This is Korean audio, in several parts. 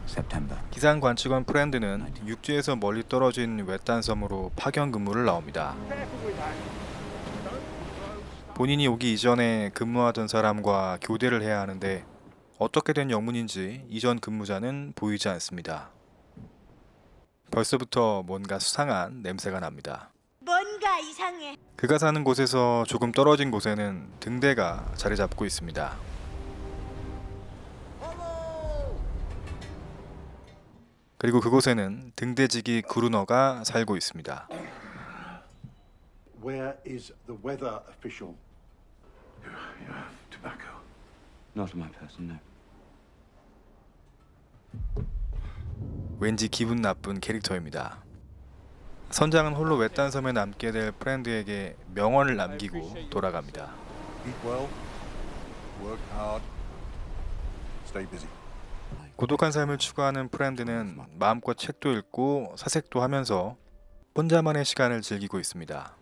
September. 기상 관측원 프렌드는 육지에서 멀리 떨어진 외딴 섬으로 파견 근무를 나옵니다. 본인이 오기 이전에 근무하던 사람과 교대를 해야 하는데 어떻게 된 영문인지 이전 근무자는 보이지 않습니다. 벌써부터 뭔가 수상한 냄새가 납니다. 뭔가 이상해. 그가 사는 곳에서 조금 떨어진 곳에는 등대가 자리 잡고 있습니다. 그리고 그곳에는 등대지기 그루너가 살고 있습니다. Where is the weather official? You have tobacco? Not on my person, no. 왠지 기분 나쁜 캐릭터입니다. 선장은 홀로 외딴 섬에 남게 될 프렌드에게 명언을 남기고 돌아갑니다. Eat well, work hard, stay busy. 고독한 삶을 추구하는 프렌드는 마음껏 책도 읽고 사색도 하면서 혼자만의 시간을 즐기고 있습니다.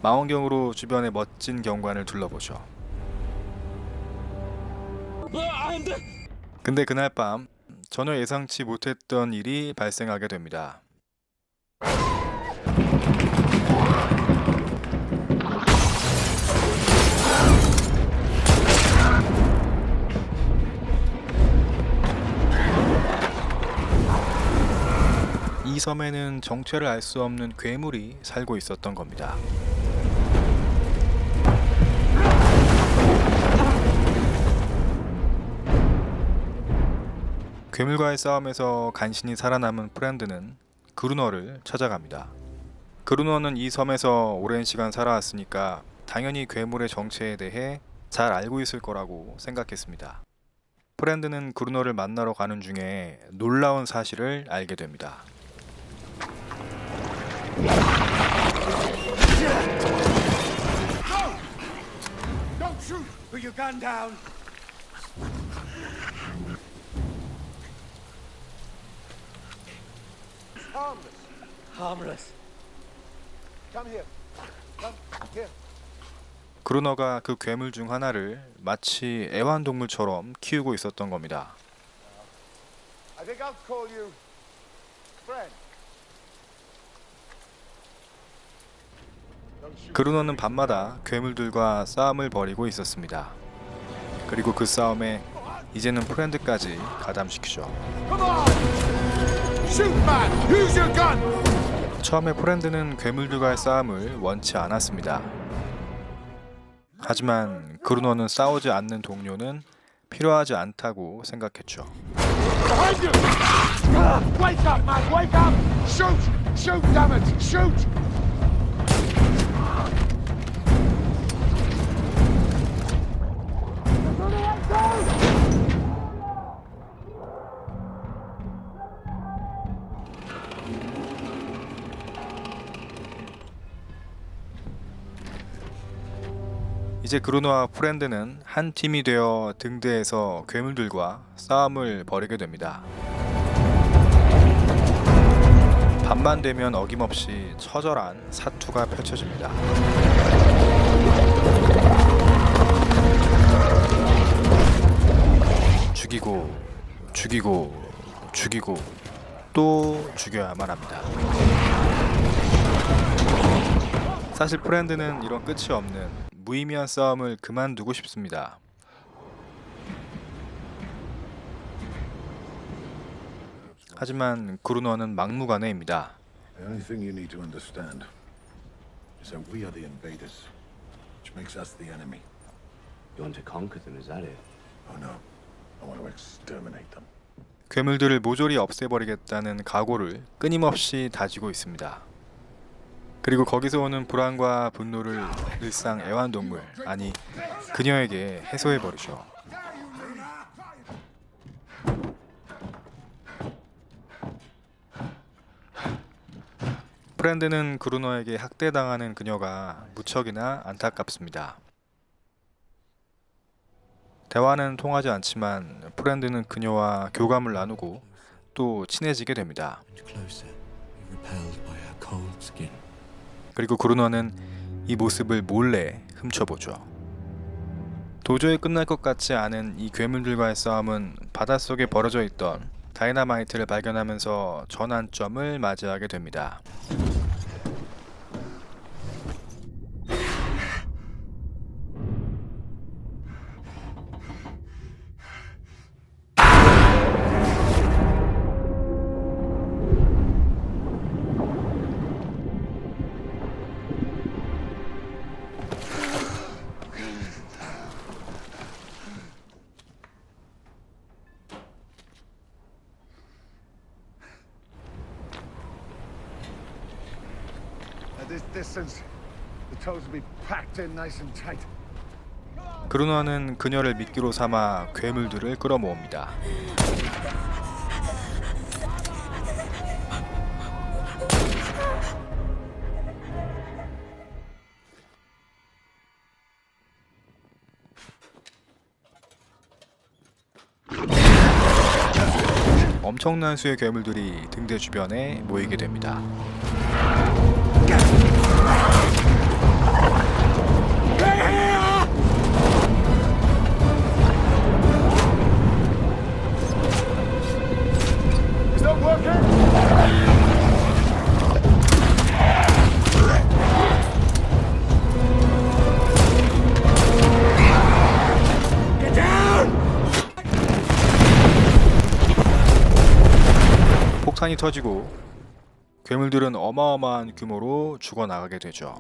망원경으로 주변의 멋진 경관을 둘러보죠. 근데 그날 밤 전혀 예상치 못했던 일이 발생하게 됩니다. 이 섬에는 정체를 알 수 없는 괴물이 살고 있었던 겁니다. 괴물과의 싸움에서 간신히 살아남은 프렌드는 그루너를 찾아갑니다. 그루너는 이 섬에서 오랜 시간 살아왔으니까 당연히 괴물의 정체에 대해 잘 알고 있을 거라고 생각했습니다. 프렌드는 그루너를 만나러 가는 중에 놀라운 사실을 알게 됩니다. Don't shoot! Put your gun down! It's harmless. Harmless. Come here. Come here. 그루너가 그 괴물 중 하나를 마치 애완동물처럼 키우고 있었던 겁니다. I think I'll call you friend. Don't shoot. 그루너는 밤마다 괴물들과 싸움을 벌이고 있었습니다. 그리고 그 싸움에 이제는 프렌드까지 가담시키죠. Come on! Shoot, man! Use your gun! 처음에 프렌드는 괴물들과의 싸움을 원치 않았습니다. 하지만 그루너는 싸우지 않는 동료는 필요하지 않다고 생각했죠. Behind you! Wake up, man! Wake up! Shoot! Shoot, damn it! Shoot! 이제 그루너와 프렌드는 한 팀이 되어 등대에서 괴물들과 싸움을 벌이게 됩니다. 밤만 되면 어김없이 처절한 사투가 펼쳐집니다. 죽이고 죽이고 죽이고 또 죽여야만 합니다. 사실 프렌드는 이런 끝이 없는 무의미한 싸움을 그만두고 싶습니다. 하지만 그루너는 막무가내입니다. The only thing you need to understand is that we are the invaders, which makes us the enemy. You want to conquer them, is that it? Oh no, I want to exterminate them. 괴물들을 모조리 없애버리겠다는 각오를 끊임없이 다지고 있습니다. 그리고 거기서 오는 불안과 분노를 일상 애완동물, 아니 그녀에게 해소해버리죠. 프렌드는 그루너에게 학대당하는 그녀가 무척이나 안타깝습니다. 대화는 통하지 않지만 프렌드는 그녀와 교감을 나누고 또 친해지게 됩니다. Closer, repelled by her cold skin. 그리고 그루너는 이 모습을 몰래 훔쳐보죠. 도저히 끝날 것 같지 않은 이 괴물들과의 싸움은 바닷속에 버려져 있던 다이너마이트를 발견하면서 전환점을 맞이하게 됩니다. At this distance, the toes will be packed in nice and tight. 그루너는 그녀를 미끼로 삼아 괴물들을 끌어모읍니다. 엄청난 수의 괴물들이 등대 주변에 모이게 됩니다. Is that working? 폭탄이 터지고 괴물들은 어마어마한 규모로 죽어나가게 되죠.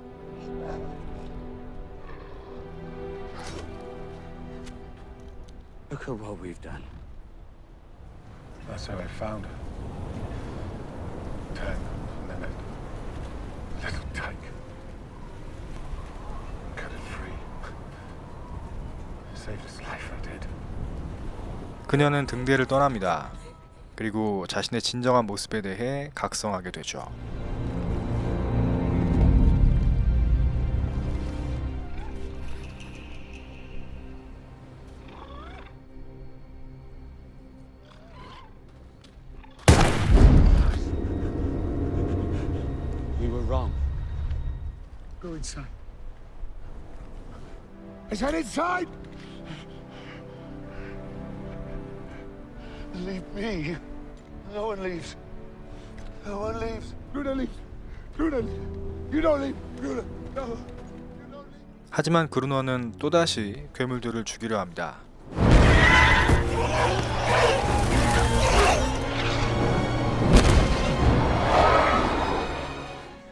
Look at what we've done. That's how I found her. 10 minute little tyke. Cut it free. Saved his life, I did. 그녀는 등대를 떠납니다. 그리고 자신의 진정한 모습에 대해 각성하게 되죠. We were wrong. Go inside. I said inside! Leave me. No one leaves. No one leaves. Luna leaves. Luna, you don't leave. Luna, no. You don't leave. 하지만 그루너는 또다시 괴물들을 죽이려 합니다.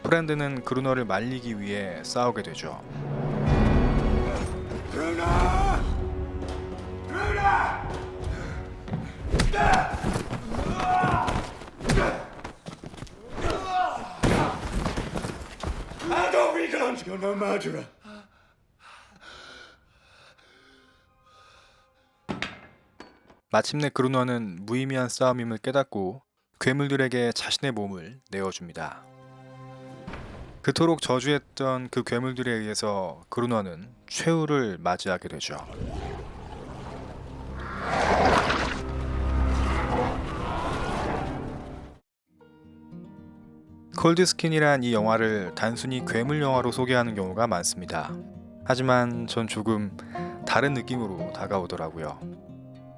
프렌드는 그루너를 말리기 위해 싸우게 되죠. Luna! Luna! I don't be guns. You're no murderer. 마침내 그루너는 무의미한 싸움임을 깨닫고 괴물들에게 자신의 몸을 내어줍니다. 그토록 저주했던 그 괴물들에 의해서 그루너는 최후를 맞이하게 되죠. 콜드스킨이란 이 영화를 단순히 괴물 영화로 소개하는 경우가 많습니다. 하지만 전 조금 다른 느낌으로 다가오더라고요.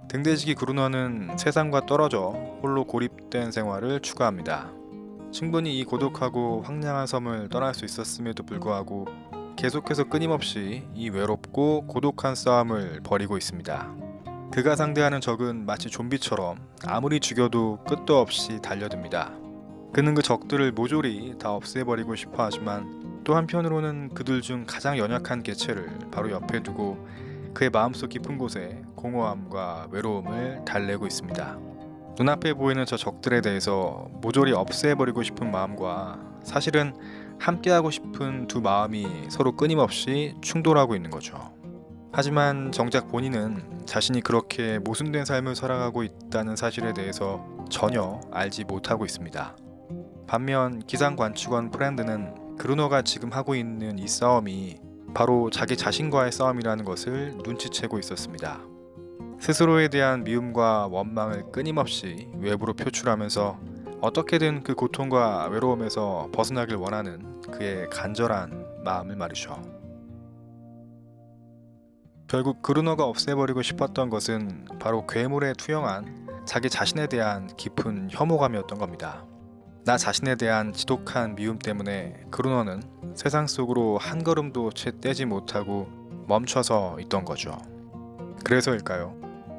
등대지기 그루너는 세상과 떨어져 홀로 고립된 생활을 추구합니다. 충분히 이 고독하고 황량한 섬을 떠날 수 있었음에도 불구하고 계속해서 끊임없이 이 외롭고 고독한 싸움을 벌이고 있습니다. 그가 상대하는 적은 마치 좀비처럼 아무리 죽여도 끝도 없이 달려듭니다. 그는 그 적들을 모조리 다 없애버리고 싶어 하지만 또 한편으로는 그들 중 가장 연약한 개체를 바로 옆에 두고 그의 마음속 깊은 곳에 공허함과 외로움을 달래고 있습니다. 눈앞에 보이는 저 적들에 대해서 모조리 없애버리고 싶은 마음과 사실은 함께하고 싶은 두 마음이 서로 끊임없이 충돌하고 있는 거죠. 하지만 정작 본인은 자신이 그렇게 모순된 삶을 살아가고 있다는 사실에 대해서 전혀 알지 못하고 있습니다. 반면 기상관측원 프렌드는 그루너가 지금 하고 있는 이 싸움이 바로 자기 자신과의 싸움이라는 것을 눈치채고 있었습니다. 스스로에 대한 미움과 원망을 끊임없이 외부로 표출하면서 어떻게든 그 고통과 외로움에서 벗어나길 원하는 그의 간절한 마음을 말이죠. 결국 그루너가 없애버리고 싶었던 것은 바로 괴물에 투영한 자기 자신에 대한 깊은 혐오감이었던 겁니다. 나 자신에 대한 지독한 미움 때문에 그루너는 세상 속으로 한 걸음도 채 떼지 못하고 멈춰서 있던 거죠. 그래서일까요?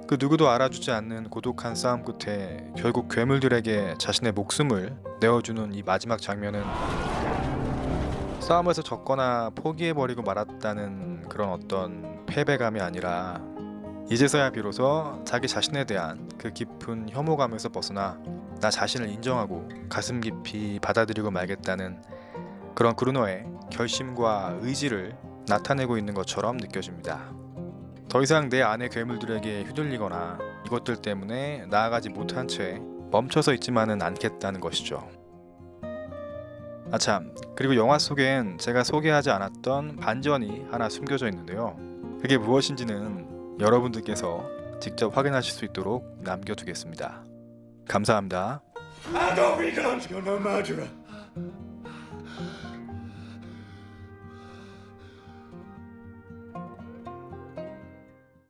그 누구도 알아주지 않는 고독한 싸움 끝에 결국 괴물들에게 자신의 목숨을 내어주는 이 마지막 장면은 싸움에서 졌거나 포기해버리고 말았다는 그런 어떤 패배감이 아니라 이제서야 비로소 자기 자신에 대한 그 깊은 혐오감에서 벗어나 나 자신을 인정하고 가슴 깊이 받아들이고 말겠다는 그런 그루너의 결심과 의지를 나타내고 있는 것처럼 느껴집니다. 더 이상 내 안의 괴물들에게 휘둘리거나 이것들 때문에 나아가지 못한 채 멈춰서 있지만은 않겠다는 것이죠. 아참, 그리고 영화 속엔 제가 소개하지 않았던 반전이 하나 숨겨져 있는데요. 그게 무엇인지는 여러분들께서 직접 확인하실 수 있도록 남겨두겠습니다. 감사합니다. Hand over your guns! You're no murderer.